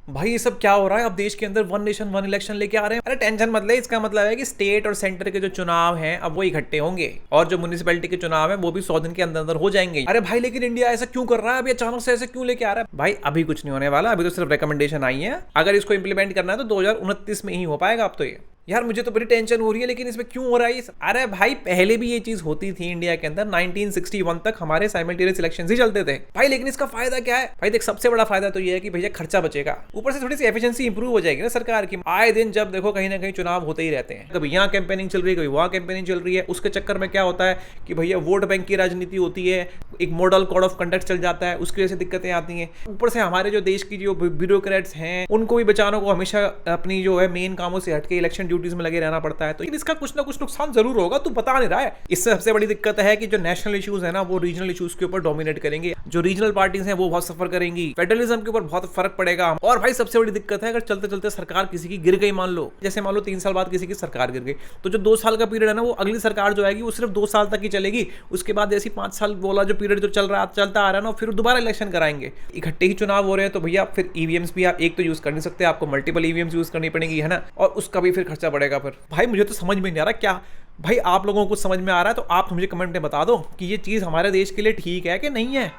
भाई ये सब क्या हो रहा है? अब देश के अंदर वन नेशन वन इलेक्शन लेके आ रहे हैं। अरे टेंशन मत ले, इसका मतलब है कि स्टेट और सेंटर के जो चुनाव हैं अब वो इकट्ठे होंगे और जो म्युनिसिपैलिटी के चुनाव है वो भी 100 दिन के अंदर अंदर हो जाएंगे। अरे भाई लेकिन इंडिया ऐसा क्यों कर रहा है? अभी अचानक से ऐसे क्यों लेके आ रहा है? भाई अभी कुछ नहीं होने वाला, अभी तो सिर्फ रिकमेंडेशन आई है। अगर इसको इंप्लीमेंट करना है तो 2029 में ही हो पाएगा। अब तो ये यार मुझे तो बड़ी टेंशन हो रही है, लेकिन इसमें क्यों हो रहा है? अरे भाई पहले भी ये चीज होती थी इंडिया के अंदर। 1961 तक हमारे साइमल्टेनियस इलेक्शंस ही चलते थे भाई। लेकिन इसका फायदा क्या है भाई? देख, सबसे बड़ा फायदा तो ये है कि भैया खर्चा बचेगा, ऊपर से थोड़ी सी एफिशिएंसी इंप्रूव हो जाएगी ना सरकार की। आए दिन जब देखो कहीं ना कहीं चुनाव होते ही रहते हैं, कभी यहाँ कैंपेनिंग चल रही है, कभी वहाँ कैंपेनिंग चल रही है। उसके चक्कर में क्या होता है कि भैया वोट बैंक की राजनीति होती है, एक मॉडल कोड ऑफ कंडक्ट चल जाता है, उसकी वजह से दिक्कतें आती हैं। ऊपर से हमारे जो देश की जो ब्यूरोक्रेट्स हैं उनको भी बचाने को हमेशा अपनी जो है मेन कामों से हटके इलेक्शन ड्यूटीज में लगे रहना पड़ता है। तो इसका कुछ ना कुछ नुकसान जरूर होगा, तू बता नहीं रहा है। इससे सबसे बड़ी दिक्कत है कि जो नेशनल इश्यूज है ना वो रीजनल इश्यूज के ऊपर डोमिनेट करेंगे। जो रीजनल पार्टीज हैं वो बहुत सफर करेंगी, फेडरलिज्म के ऊपर बहुत फर्क पड़ेगा। और भाई सबसे बड़ी दिक्कत है अगर चलते चलते सरकार किसी की गिर गई, मान लो जैसे मान लो 3 साल बाद किसी की सरकार गिर गई, तो जो 2 साल का पीरियड है ना वो अगली सरकार जो आएगी वो सिर्फ 2 साल तक ही चलेगी। उसके बाद ऐसी 5 साल वाला जो पीरियड जो चलता आ रहा है ना, फिर दोबारा इलेक्शन कराएंगे। इकट्ठे ही चुनाव हो रहे हैं तो भैया फिर ईवीएम्स भी आप एक तो यूज कर नहीं सकते, आपको मल्टीपल ईवीएम्स यूज करनी पड़ेगी, है ना। और उसका भी फिर खर्चा पड़ेगा। फिर भाई मुझे तो समझ में नहीं आ रहा क्या भाई आप लोगों को समझ में आ रहा है तो आप मुझे कमेंट में बता दो कि ये चीज हमारे देश के लिए ठीक है कि नहीं है।